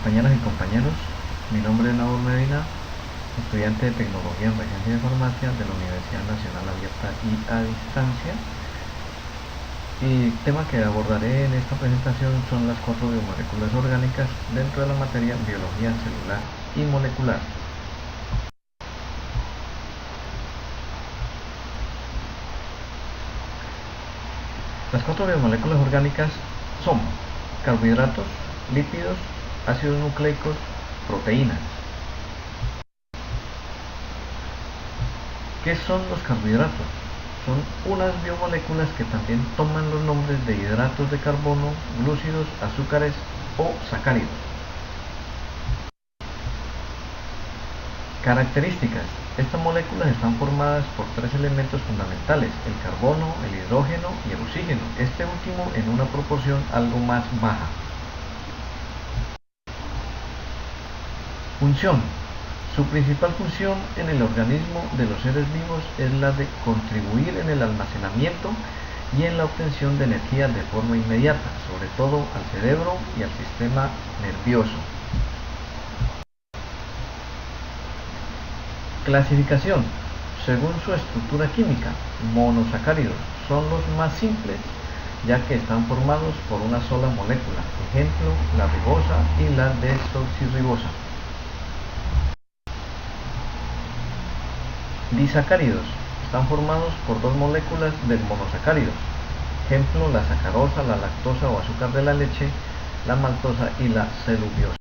Compañeras y compañeros, mi nombre es Naur Medina, estudiante de Tecnología en Regencia de Farmacia de la Universidad Nacional Abierta y a Distancia. El tema que abordaré en esta presentación son las 4 biomoléculas orgánicas dentro de la materia Biología Celular y Molecular. Las 4 biomoléculas orgánicas son carbohidratos, lípidos, ácidos nucleicos, proteínas. ¿Qué son los carbohidratos? Son unas biomoléculas que también toman los nombres de hidratos de carbono, glúcidos, azúcares o sacáridos. Características. Estas moléculas están formadas por 3 elementos fundamentales: el carbono, el hidrógeno y el oxígeno, este último en una proporción algo más baja. Función. Su principal función en el organismo de los seres vivos es la de contribuir en el almacenamiento y en la obtención de energía de forma inmediata, sobre todo al cerebro y al sistema nervioso. Clasificación. Según su estructura química, monosacáridos son los más simples, ya que están formados por una sola molécula, ejemplo, la ribosa y la desoxirribosa. Disacáridos están formados por 2 moléculas del monosacárido, ejemplo, la sacarosa, la lactosa o azúcar de la leche, la maltosa y la celuliosa.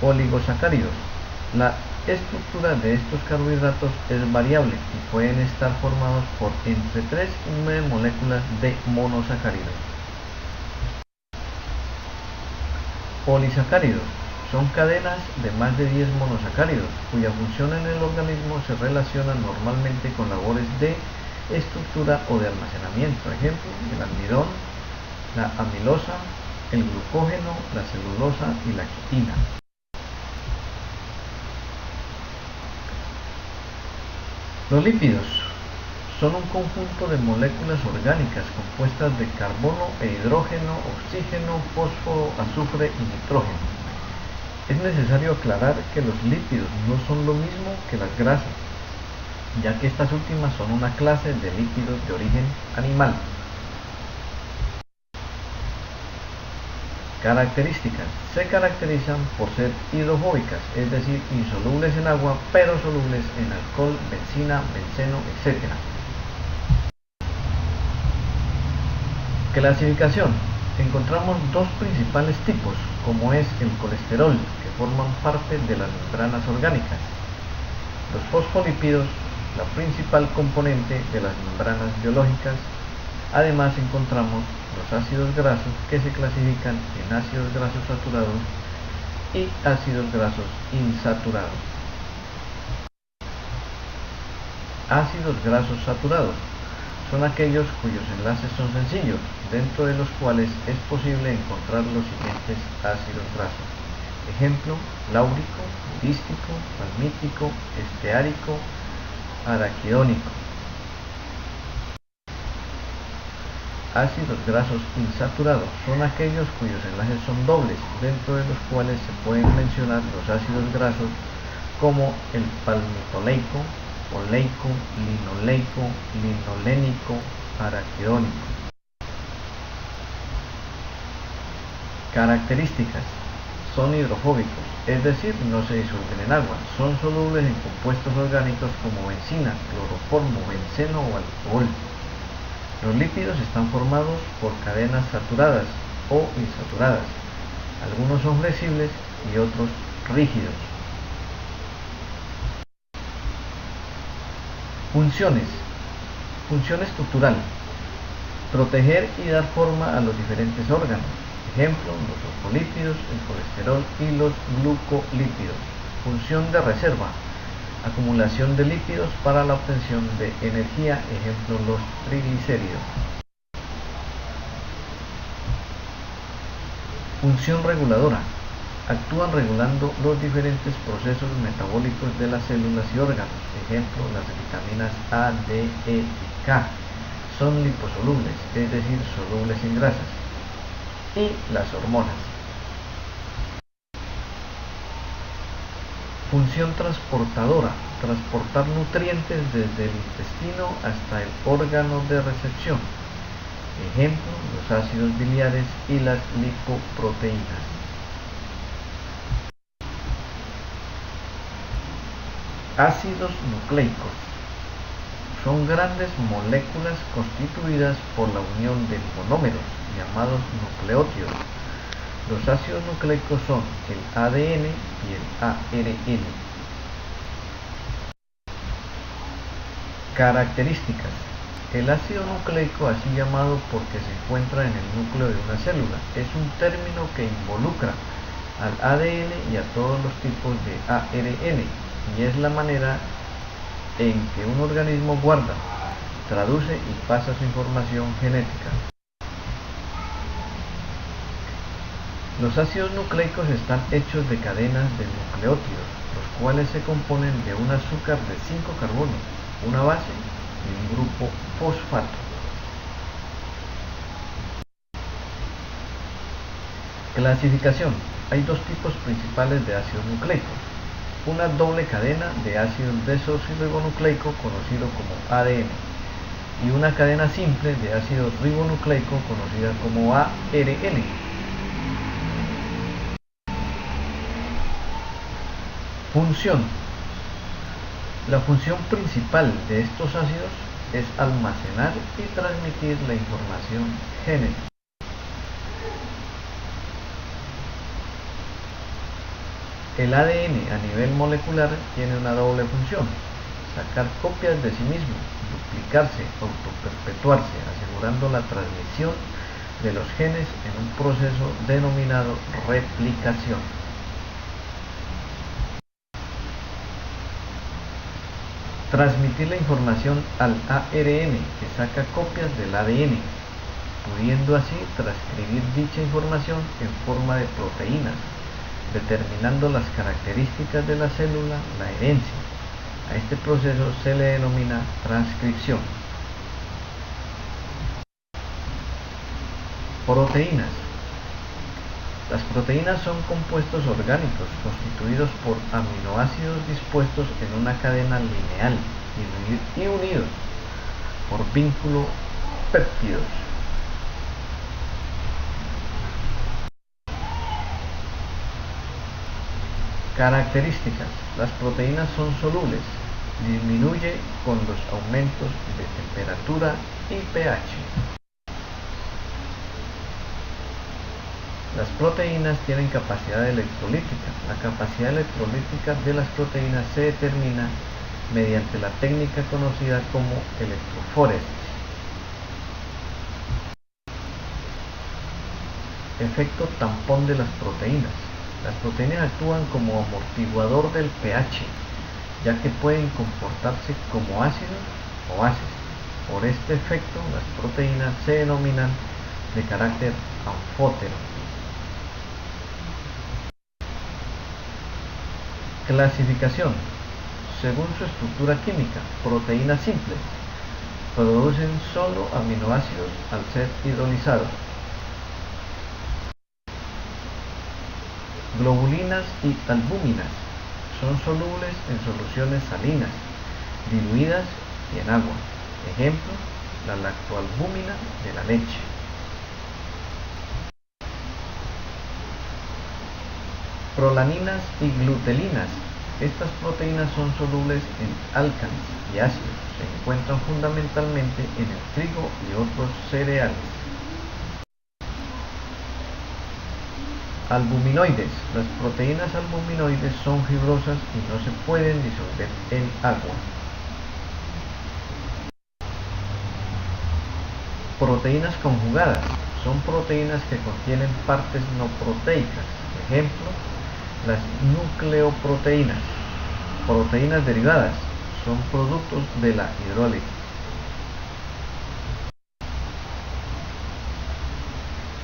Oligosacáridos. La estructura de estos carbohidratos es variable y pueden estar formados por entre 3 y 9 moléculas de monosacáridos. Polisacáridos son cadenas de más de 10 monosacáridos, cuya función en el organismo se relaciona normalmente con labores de estructura o de almacenamiento, ejemplo, el almidón, la amilosa, el glucógeno, la celulosa y la quitina. Los lípidos son un conjunto de moléculas orgánicas compuestas de carbono e hidrógeno, oxígeno, fósforo, azufre y nitrógeno. Es necesario aclarar que los lípidos no son lo mismo que las grasas, ya que estas últimas son una clase de lípidos de origen animal. Características. Se caracterizan por ser hidrofóbicas, es decir, insolubles en agua, pero solubles en alcohol, benzina, benceno, etc. Clasificación. Encontramos 2 principales tipos, como es el colesterol, que forman parte de las membranas orgánicas. Los fosfolípidos, la principal componente de las membranas biológicas. Además encontramos los ácidos grasos, que se clasifican en ácidos grasos saturados y ácidos grasos insaturados. Ácidos grasos saturados son aquellos cuyos enlaces son sencillos, dentro de los cuales es posible encontrar los siguientes ácidos grasos. Ejemplo, láurico, dístico, palmítico, esteárico, araquidónico. Ácidos grasos insaturados son aquellos cuyos enlaces son dobles, dentro de los cuales se pueden mencionar los ácidos grasos como el palmitoleico, oleico, linoleico, linolénico, araquidónico. Características. Son hidrofóbicos, es decir, no se disuelven en agua, son solubles en compuestos orgánicos como benzina, cloroformo, benceno o alcohol. Los lípidos están formados por cadenas saturadas o insaturadas. Algunos son flexibles y otros rígidos. Funciones. Función estructural. Proteger y dar forma a los diferentes órganos. Ejemplo, los fosfolípidos, el colesterol y los glucolípidos. Función de reserva. Acumulación de lípidos para la obtención de energía, ejemplo, los triglicéridos. Función reguladora. Actúan regulando los diferentes procesos metabólicos de las células y órganos, ejemplo, las vitaminas A, D, E y K. Son liposolubles, es decir, solubles en grasas. Y las hormonas. Función transportadora: transportar nutrientes desde el intestino hasta el órgano de recepción. Ejemplo, los ácidos biliares y las lipoproteínas. Ácidos nucleicos: son grandes moléculas constituidas por la unión de monómeros, llamados nucleótidos. Los ácidos nucleicos son el ADN y el ARN. Características: el ácido nucleico, así llamado porque se encuentra en el núcleo de una célula, es un término que involucra al ADN y a todos los tipos de ARN, y es la manera en que un organismo guarda, traduce y pasa su información genética. Los ácidos nucleicos están hechos de cadenas de nucleótidos, los cuales se componen de un azúcar de 5 carbonos, una base y un grupo fosfato. Clasificación: hay dos tipos principales de ácidos nucleicos: una doble cadena de ácido desoxirribonucleico conocido como ADN y una cadena simple de ácido ribonucleico conocida como ARN. Función: la función principal de estos ácidos es almacenar y transmitir la información genética. El ADN a nivel molecular tiene una doble función: sacar copias de sí mismo, duplicarse, autoperpetuarse, asegurando la transmisión de los genes en un proceso denominado replicación. Transmitir la información al ARN, que saca copias del ADN, pudiendo así transcribir dicha información en forma de proteínas, determinando las características de la célula, la herencia. A este proceso se le denomina transcripción. Proteínas. Las proteínas son compuestos orgánicos constituidos por aminoácidos dispuestos en una cadena lineal y unidos por vínculo péptidos. Características: las proteínas son solubles, disminuye con los aumentos de temperatura y pH. Las proteínas tienen capacidad electrolítica. La capacidad electrolítica de las proteínas se determina mediante la técnica conocida como electroforesis. Efecto tampón de las proteínas. Las proteínas actúan como amortiguador del pH, ya que pueden comportarse como ácidos o bases. Por este efecto, las proteínas se denominan de carácter anfótero. Clasificación: según su estructura química, proteínas simples producen solo aminoácidos al ser hidrolizados. Globulinas y albúminas son solubles en soluciones salinas, diluidas y en agua. Ejemplo, la lactoalbúmina de la leche. Prolaninas y glutelinas. Estas proteínas son solubles en álcalis y ácidos. Se encuentran fundamentalmente en el trigo y otros cereales. Albuminoides. Las proteínas albuminoides son fibrosas y no se pueden disolver en agua. Proteínas conjugadas. Son proteínas que contienen partes no proteicas. Ejemplo, las nucleoproteínas. Proteínas derivadas. Son productos de la hidrólisis.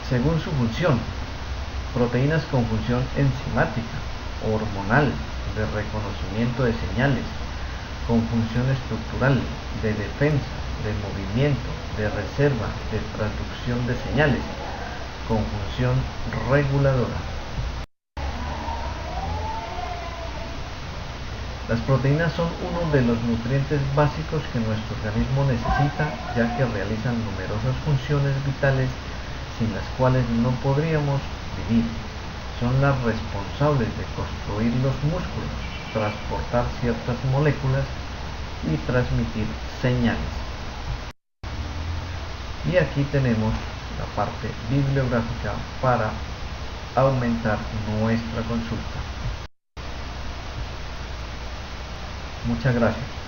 Según su función: proteínas con función enzimática, hormonal, de reconocimiento de señales, con función estructural, de defensa, de movimiento, de reserva, de transducción de señales, con función reguladora. Las proteínas son uno de los nutrientes básicos que nuestro organismo necesita, ya que realizan numerosas funciones vitales sin las cuales no podríamos vivir. Son las responsables de construir los músculos, transportar ciertas moléculas y transmitir señales. Y aquí tenemos la parte bibliográfica para aumentar nuestra consulta. Muchas gracias.